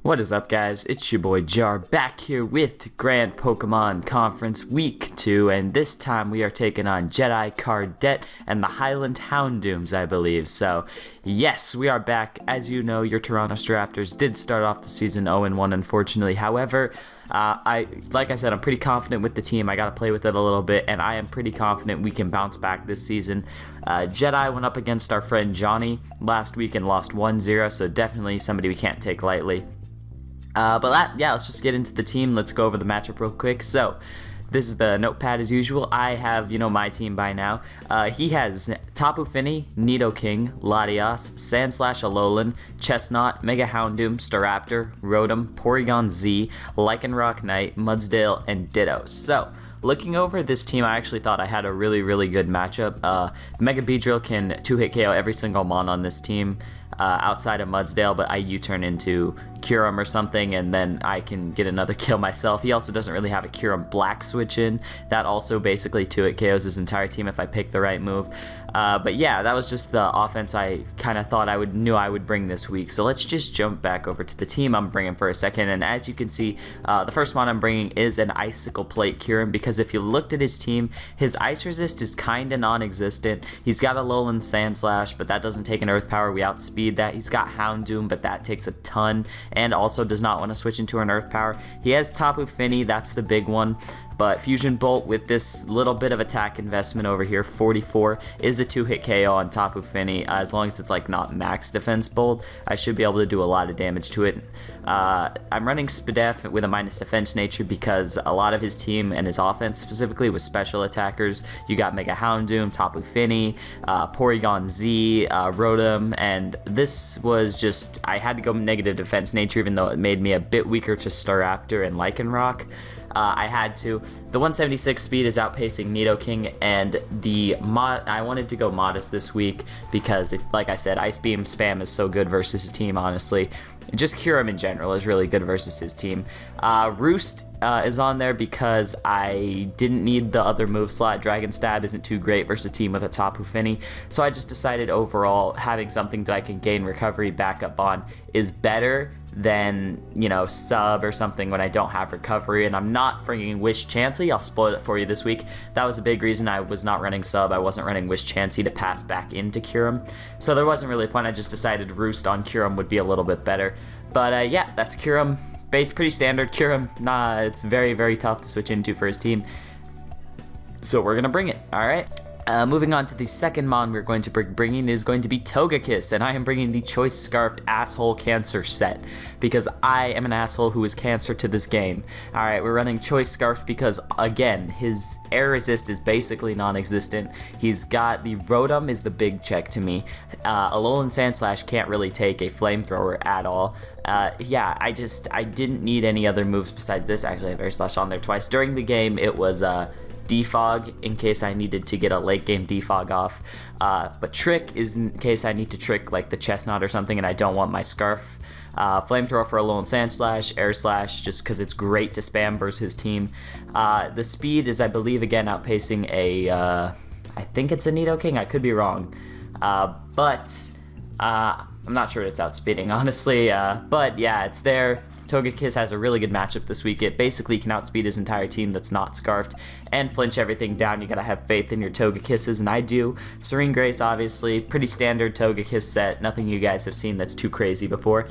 What is up, guys? It's your boy Jar back here with Grand Pokemon Conference Week 2, and this time we are taking on Jedi Cardet and the Highland Houndooms, I believe. So, yes, we are back. As you know, your Toronto Staraptors did start off the season 0-1, unfortunately. However, like I said, I'm pretty confident with the team. I got to play with it a little bit, and I am pretty confident we can bounce back this season. Jedi went up against our friend Johnny last week and lost 1-0, so definitely somebody we can't take lightly. Let's just get into the team. Let's go over the matchup real quick. So, this is the notepad as usual. I have, my team by now. He has Tapu Fini, Nidoking, Latias, Sandslash Alolan, Chestnut, Mega Houndoom, Staraptor, Rotom, Porygon Z, Lycanroc Knight, Mudsdale, and Ditto. So, looking over this team, I actually thought I had a really good matchup. Mega Beedrill can 2-hit KO every single mon on this team. Outside of Mudsdale, but I U-turn into Kyurem or something, and then I can get another kill myself. He also doesn't really have a Kyurem Black switch in. That also basically 2-hit KOs his entire team if I pick the right move. But yeah, that was just the offense I kind of thought knew I would bring this week. So let's just jump back over to the team I'm bringing for a second. And as you can see, the first one I'm bringing is an Icicle Plate Kyurem, because if you looked at his team, his Ice Resist is kind of non-existent. He's got a Alolan Sandslash, but that doesn't take an Earth Power. We outspeed that. He's got Houndoom, but that takes a ton, and also does not want to switch into an Earth Power. He has Tapu Fini, that's the big one. But Fusion Bolt with this little bit of attack investment over here, 44, is a 2-hit KO on Tapu Fini. As long as it's like not max defense Bolt, I should be able to do a lot of damage to it. I'm running Spadef with a minus defense nature because a lot of his team and his offense specifically was special attackers. You got Mega Houndoom, Tapu Fini, Porygon Z, Rotom, and this was just, I had to go negative defense nature even though it made me a bit weaker to Staraptor and Lycanroc. I had to. The 176 speed is outpacing Nidoking, and I wanted to go modest this week because, like I said, Ice Beam spam is so good versus his team, honestly. Just Kyurem in general is really good versus his team. Roost is on there because I didn't need the other move slot. Dragon Stab isn't too great versus a team with a Tapu Fini, so I just decided overall having something that I can gain recovery backup on is better than, sub or something when I don't have recovery. And I'm not bringing Wish Chansey. I'll spoil it for you this week. That was a big reason I was not running sub. I wasn't running Wish Chansey to pass back into Kyurem, so there wasn't really a point. I just decided Roost on Kyurem would be a little bit better. But yeah, that's Kyurem. Base pretty standard. Kyurem, it's very tough to switch into for his team, so we're gonna bring it. All right. Moving on to the second mon we're going to bringing is going to be Togekiss, and I am bringing the Choice Scarfed Asshole Cancer set because I am an asshole who is cancer to this game. Alright, we're running Choice Scarfed because, again, his air resist is basically non-existent. He's got the Rotom is the big check to me. Alolan Sandslash can't really take a flamethrower at all. Yeah, I didn't need any other moves besides this. Actually, I have Air Slash on there twice. During the game, it was, Defog in case I needed to get a late game defog off, but Trick is in case I need to trick like the Chestnut or something and I don't want my Scarf. Flamethrower for Alolan Sandslash, Air Slash just because it's great to spam versus his team. The speed is, I believe, again outpacing I think it's a Nidoking, I could be wrong, but I'm not sure it's outspeeding honestly, but yeah, it's there. Togekiss has a really good matchup this week. It basically can outspeed his entire team that's not Scarfed and flinch everything down. You gotta have faith in your Togekisses, and I do. Serene Grace, obviously, pretty standard Togekiss set. Nothing you guys have seen that's too crazy before.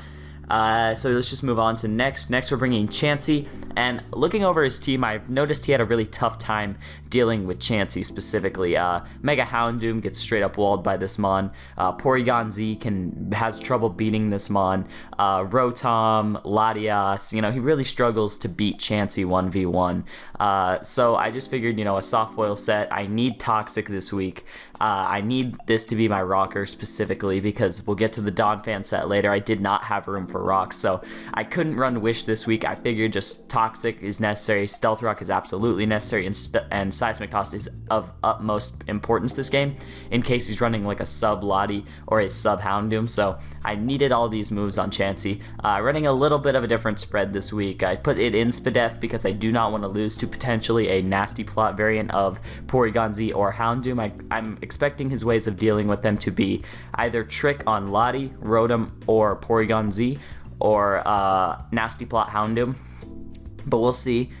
So let's just move on to next. Next, we're bringing Chansey, and looking over his team, I've noticed he had a really tough time dealing with Chansey specifically. Mega Houndoom gets straight up walled by this mon. Porygon Z has trouble beating this mon. Rotom, Latias, he really struggles to beat Chansey 1v1. So I just figured, a soft foil set. I need Toxic this week. I need this to be my rocker specifically because we'll get to the Donphan set later. I did not have room for rocks, so I couldn't run Wish this week. I figured just Toxic is necessary, Stealth Rock is absolutely necessary, and Seismic Toss is of utmost importance this game in case he's running like a sub Lottie or a sub Houndoom, so I needed all these moves on Chansey. Running a little bit of a different spread this week. I put it in Spadef because I do not want to lose to potentially a nasty plot variant of Porygon Z or Houndoom. I'm expecting his ways of dealing with them to be either Trick on Lottie, Rotom, or Porygon Z, or Nasty Plot Houndoom, but we'll see.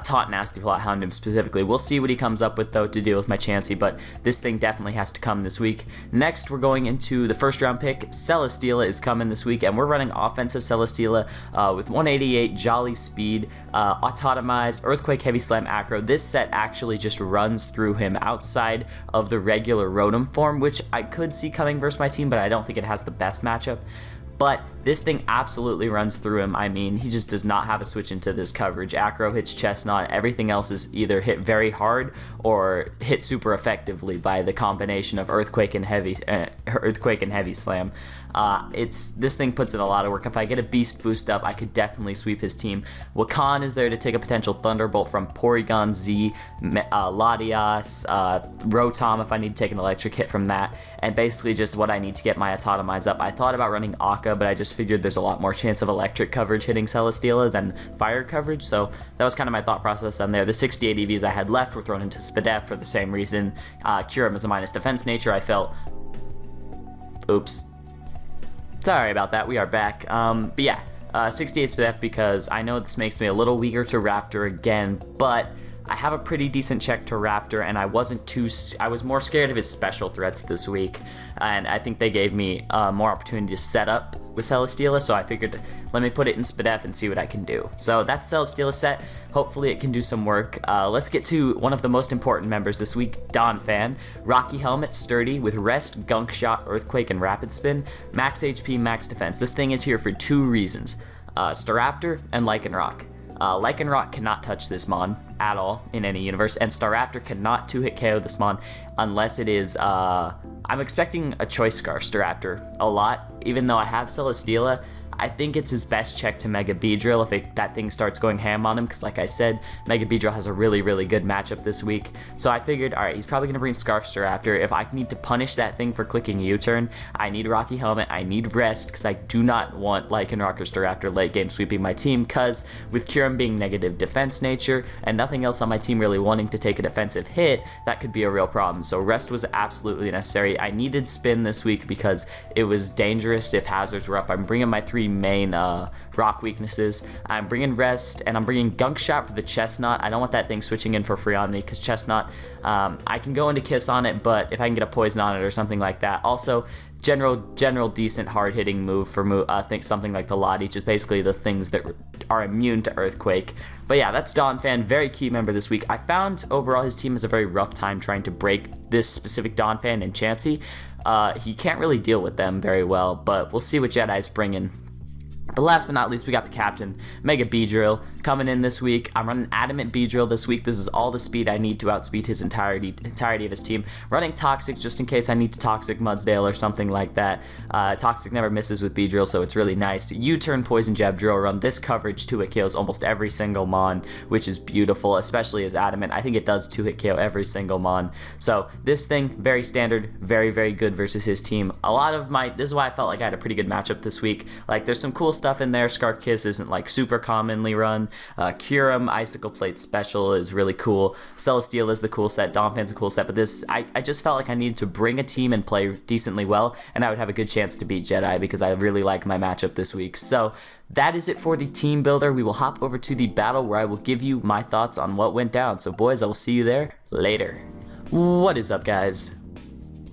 Taunt Nasty Plot Houndoom specifically. We'll see what he comes up with, though, to deal with my Chansey, but this thing definitely has to come this week. Next, we're going into the first round pick. Celesteela is coming this week, and we're running offensive Celesteela with 188 Jolly Speed, Autotomize, Earthquake, Heavy Slam, Acro. This set actually just runs through him outside of the regular Rotom form, which I could see coming versus my team, but I don't think it has the best matchup. But this thing absolutely runs through him. I mean, he just does not have a switch into this coverage. Acro hits Chestnut. Everything else is either hit very hard or hit super effectively by the combination of Earthquake and Heavy Slam. This thing puts in a lot of work. If I get a Beast boost up, I could definitely sweep his team. Wakan is there to take a potential Thunderbolt from Porygon Z, Latias, Rotom if I need to take an electric hit from that, and basically just what I need to get my Autotomize up. I thought about running Akka, but I just figured there's a lot more chance of electric coverage hitting Celesteela than fire coverage, so that was kind of my thought process on there. The 68 EVs I had left were thrown into Spadef for the same reason. Kyurem is a minus defense nature. I felt... Oops. Sorry about that, we are back. But yeah, 68 Spadef because I know this makes me a little weaker to Raptor again, but I have a pretty decent check to Raptor, and I was more scared of his special threats this week, and I think they gave me more opportunity to set up with Celesteela, so I figured let me put it in Spadef and see what I can do. So that's Celesteela set. Hopefully it can do some work. Let's get to one of the most important members this week, Donphan. Rocky Helmet, Sturdy, with Rest, Gunk Shot, Earthquake, and Rapid Spin. Max HP, max defense. This thing is here for two reasons. Staraptor and Lycanroc. Lycanroc cannot touch this Mon at all in any universe, and Staraptor cannot 2-hit KO this Mon unless it is, I'm expecting a Choice Scarf Staraptor a lot, even though I have Celesteela. I think it's his best check to Mega Beedrill if that thing starts going ham on him, because like I said, Mega Beedrill has a really, really good matchup this week. So I figured, alright, he's probably going to bring Scarf Staraptor. If I need to punish that thing for clicking U-turn, I need Rocky Helmet, I need Rest, because I do not want Lycanroc or Staraptor late game sweeping my team, because with Kyurem being negative defense nature, and nothing else on my team really wanting to take a defensive hit, that could be a real problem. So Rest was absolutely necessary. I needed Spin this week because it was dangerous if hazards were up. I'm bringing my 3 main rock weaknesses. I'm bringing Rest, and I'm bringing Gunk Shot for the Chestnut. I don't want that thing switching in for free on me, because Chestnut, I can go into Kiss on it, but if I can get a Poison on it or something like that. Also, general decent hard-hitting move for I think something like the Lottie, just basically the things that are immune to Earthquake. But yeah, that's Donphan, very key member this week. I found overall his team has a very rough time trying to break this specific Donphan and Chansey. He can't really deal with them very well, but we'll see what Jedi's bringing. But last but not least, we got the captain, Mega Beedrill, coming in this week. I'm running Adamant Beedrill this week. This is all the speed I need to outspeed his entirety of his team. Running Toxic just in case I need to Toxic Mudsdale or something like that. Toxic never misses with Beedrill, so it's really nice. U-turn Poison Jab Drill Run. This coverage 2-hit KOs almost every single Mon, which is beautiful, especially as Adamant. I think it does 2-hit KO every single Mon. So this thing, very standard, very, very good versus his team. This is why I felt like I had a pretty good matchup this week. Like, there's some cool stuff in there. Scarf Kiss isn't like super commonly run. Kyurem Icicle Plate Special is really cool. Celesteela is the cool set. Donphan's a cool set. But this, I just felt like I needed to bring a team and play decently well, and I would have a good chance to beat Jedi because I really like my matchup this week. So that is it for the team builder. We will hop over to the battle where I will give you my thoughts on what went down. So boys, I will see you there later. What is up, guys?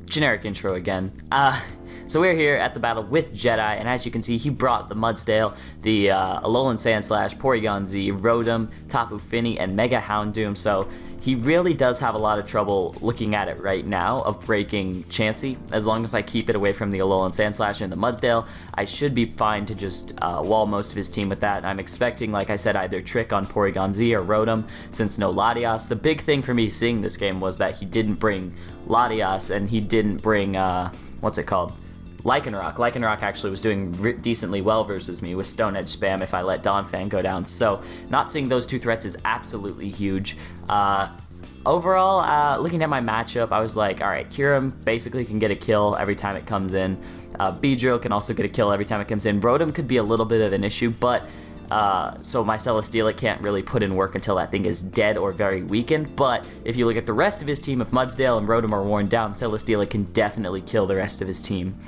Generic intro again. So we're here at the battle with Jedi, and as you can see, he brought the Mudsdale, the Alolan Sandslash, Porygon Z, Rotom, Tapu Fini, and Mega Houndoom, so he really does have a lot of trouble looking at it right now of breaking Chansey. As long as I keep it away from the Alolan Sandslash and the Mudsdale, I should be fine to just wall most of his team with that. I'm expecting, like I said, either Trick on Porygon Z or Rotom, since no Latias. The big thing for me seeing this game was that he didn't bring Latias, and he didn't bring, what's it called? Lycanroc. Lycanroc actually was doing decently well versus me with Stone Edge spam if I let Donphan go down. So not seeing those two threats is absolutely huge. Overall, looking at my matchup, I was like, alright, Kyurem basically can get a kill every time it comes in. Beedrill can also get a kill every time it comes in. Rotom could be a little bit of an issue, but so my Celesteela can't really put in work until that thing is dead or very weakened. But if you look at the rest of his team, if Mudsdale and Rotom are worn down, Celesteela can definitely kill the rest of his team.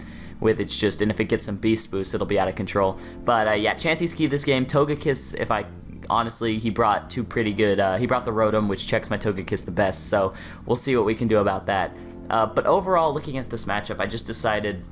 with its just, and if it gets some beast boost, it'll be out of control. But yeah, Chansey's key this game. Togekiss, honestly, he brought two pretty good, he brought the Rotom, which checks my Togekiss the best, so we'll see what we can do about that. But overall, looking at this matchup, I just decided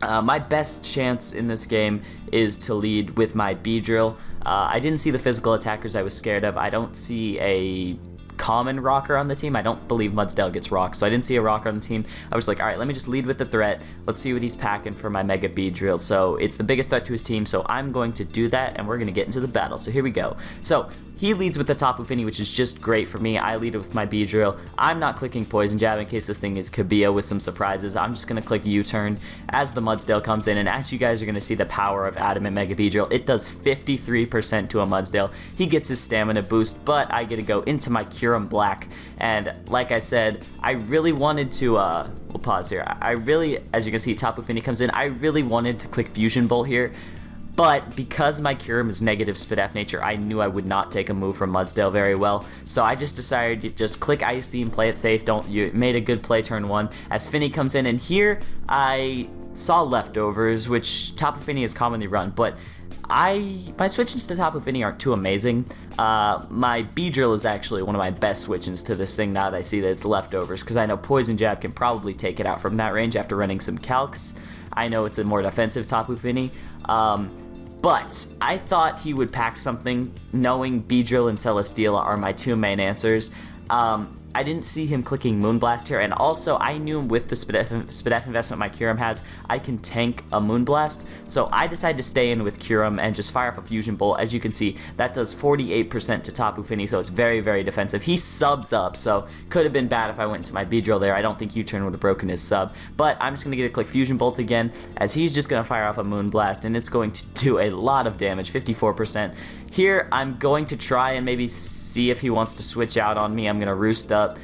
my best chance in this game is to lead with my Beedrill. I didn't see the physical attackers I was scared of. I don't see a common rocker on the team. I don't believe Mudsdale gets rocked, so I didn't see a rocker on the team. I was like, alright, let me just lead with the threat. Let's see what he's packing for my Mega Beedrill. So it's the biggest threat to his team, so I'm going to do that, and we're going to get into the battle. So here we go. So he leads with the Tapu Fini, which is just great for me. I lead with my Beedrill. I'm not clicking Poison Jab in case this thing is Kabia with some surprises. I'm just going to click U-turn as the Mudsdale comes in, and as you guys are going to see the power of Adamant Mega Beedrill, it does 53% to a Mudsdale. He gets his stamina boost, but I get to go into my Kyurem Black, and like I said, I really wanted to, we'll pause here. I really, as you can see, Tapu Fini comes in, I really wanted to click Fusion Bolt here, but because my Kyurem is negative Spidef nature, I knew I would not take a move from Mudsdale very well, so I just decided to just click Ice Beam, play it safe. You made a good play turn one as Fini comes in, and here I saw leftovers, which Tapu Fini is commonly run, but my switch-ins to Tapu Fini aren't too amazing. My Beedrill is actually one of my best switch-ins to this thing now that I see that it's leftovers, because I know Poison Jab can probably take it out from that range after running some calcs. I know it's a more defensive Tapu Fini. But I thought he would pack something, knowing Beedrill and Celesteela are my two main answers. I didn't see him clicking Moonblast here, and also I knew with the Spidef investment my Kyurem has, I can tank a Moonblast, so I decided to stay in with Kyurem and just fire off a Fusion Bolt. As you can see, that does 48% to Tapu Fini, so it's very, very defensive. He subs up, so could have been bad if I went into my Beedrill there. I don't think U-turn would have broken his sub, but I'm just going to get a click Fusion Bolt again, as he's just going to fire off a Moonblast, and it's going to do a lot of damage, 54%. Here, I'm going to try and maybe see if he wants to switch out on me. I'm going to Roost up.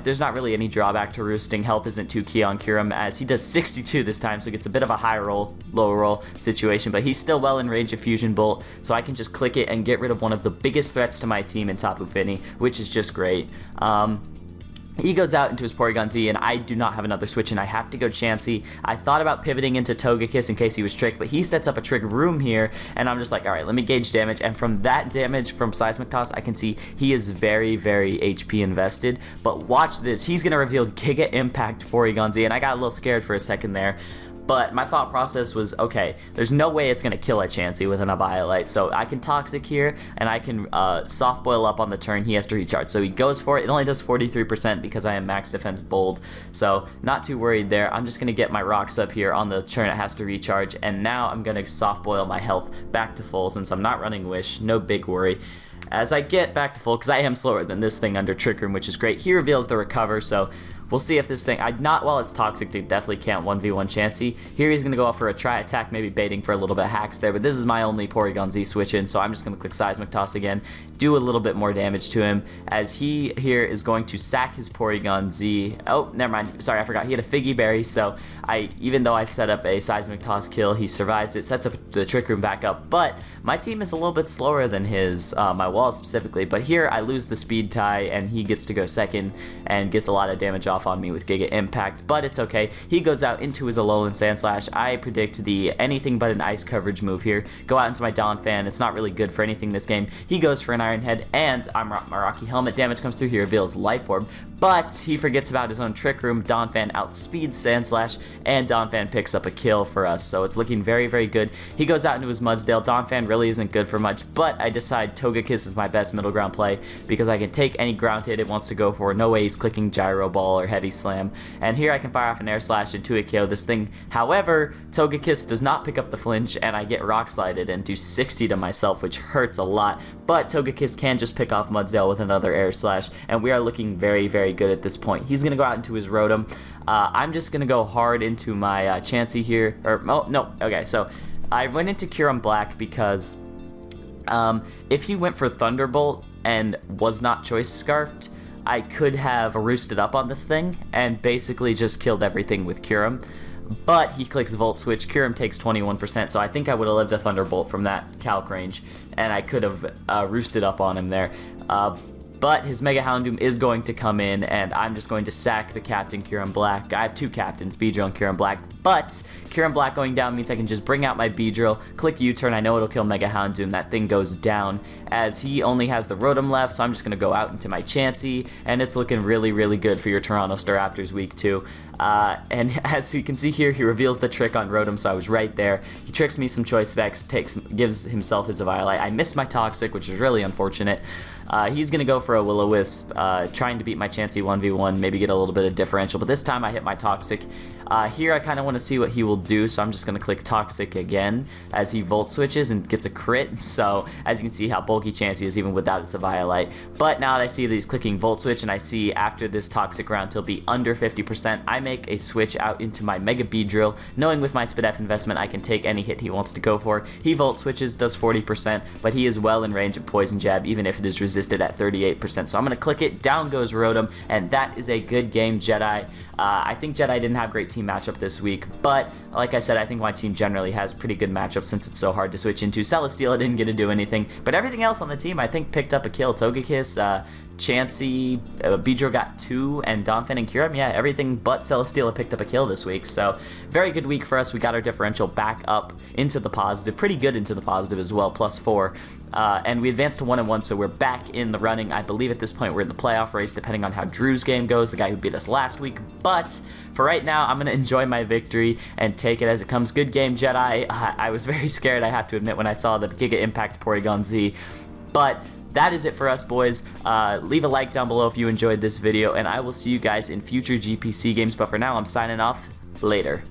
There's not really any drawback to roosting. Health isn't too key on Kyurem, as he does 62 this time, so it gets a bit of a high roll, low roll situation, but he's still well in range of Fusion Bolt, so I can just click it and get rid of one of the biggest threats to my team in Tapu Fini, which is just great. He goes out into his Porygon Z, and I do not have another switch, and I have to go Chansey. I thought about pivoting into Togekiss in case he was tricked, but he sets up a Trick Room here, and I'm just like, alright, let me gauge damage, and from that damage from Seismic Toss, I can see he is very, very HP invested, but watch this, he's going to reveal Giga Impact Porygon Z, and I got a little scared for a second there. But my thought process was, okay, there's no way it's going to kill a Chansey with an Eviolite, so I can Toxic here, and I can Soft Boil up on the turn. He has to recharge, so he goes for it. It only does 43% because I am max defense bold, so not too worried there. I'm just going to get my rocks up here on the turn it has to recharge, and now I'm going to Soft Boil my health back to full since I'm not running Wish. No big worry. As I get back to full, because I am slower than this thing under Trick Room, which is great, he reveals the Recover, so we'll see if this thing, while it's toxic, it definitely can't 1v1 Chansey. Here he's going to go off for a try attack, maybe baiting for a little bit of hacks there, but this is my only Porygon Z switch in, so I'm just going to click Seismic Toss again, do a little bit more damage to him, as he here is going to sack his Porygon Z. Oh, never mind, sorry, I forgot, he had a Figgy Berry, so even though I set up a Seismic Toss kill, he survives it, sets up the Trick Room back up, but my team is a little bit slower than his, my wall specifically, but here I lose the speed tie, and he gets to go second, and gets a lot of damage off on me with Giga Impact, but it's okay. He goes out into his Alolan Sandslash. I predict the anything but an ice coverage move here. Go out into my Donphan. It's not really good for anything this game. He goes for an Iron Head, and my Rocky Helmet. Damage comes through. He reveals Life Orb, but he forgets about his own Trick Room. Donphan outspeeds Sandslash, and Donphan picks up a kill for us, so it's looking very, very good. He goes out into his Mudsdale. Donphan really isn't good for much, but I decide Togekiss is my best middle ground play because I can take any ground hit it wants to go for. No way he's clicking Gyro Ball or Heavy Slam. And here I can fire off an Air Slash into a KO this thing. However, Togekiss does not pick up the flinch, and I get Rock Slided and do 60 to myself, which hurts a lot. But Togekiss can just pick off Mudsdale with another Air Slash, and we are looking very, very good at this point. He's going to go out into his Rotom. I'm just going to go hard into my Chansey here. Oh, no. Okay, so I went into Kyurem Black because if he went for Thunderbolt and was not Choice Scarfed, I could have roosted up on this thing and basically just killed everything with Kyurem. But he clicks Volt Switch, Kyurem takes 21%, so I think I would have lived a Thunderbolt from that calc range, and I could have roosted up on him there. But his Mega Houndoom is going to come in, and I'm just going to sack the Captain Kieran Black. I have two captains, Beedrill and Kieran Black, but Kieran Black going down means I can just bring out my Beedrill, click U-turn, I know it'll kill Mega Houndoom, that thing goes down, as he only has the Rotom left, so I'm just going to go out into my Chansey, and it's looking really, really good for your Toronto Staraptors week 2. And as you can see here, he reveals the trick on Rotom, so I was right there. He tricks me some Choice Specs, gives himself his Eviolite. I missed my Toxic, which is really unfortunate. He's going to go for a Will-O-Wisp, trying to beat my Chansey 1v1, maybe get a little bit of differential, but this time I hit my Toxic. Here I kind of want to see what he will do, so I'm just going to click Toxic again as he Volt Switches and gets a crit. So as you can see how bulky Chansey is even without its Eviolite. But now that I see that he's clicking Volt Switch and I see after this Toxic round he'll be under 50%, I make a switch out into my Mega Beedrill, knowing with my SpDef investment I can take any hit he wants to go for. He Volt Switches, does 40%, but he is well in range of Poison Jab even if it is resisted at 38%. So I'm going to click it, down goes Rotom, and that is a good game, Jedi. I think Jedi didn't have great team matchup this week, but like I said, I think my team generally has pretty good matchups since it's so hard to switch into. Celesteela didn't get to do anything, but everything else on the team I think picked up a kill. Togekiss, Chansey, Beedrill got 2, and Donphin and Kyurem, yeah, everything but Celesteela picked up a kill this week. So very good week for us. We got our differential back up into the positive, pretty good into the positive as well, +4. And we advanced to 1-1, so we're back in the running. I believe at this point we're in the playoff race, depending on how Drew's game goes, the guy who beat us last week. But for right now, I'm going to enjoy my victory and take it as it comes. Good game, Jedi. I was very scared, I have to admit, when I saw the Giga Impact Porygon Z. But that is it for us, boys. Leave a like down below if you enjoyed this video, and I will see you guys in future GPC games. But for now, I'm signing off. Later.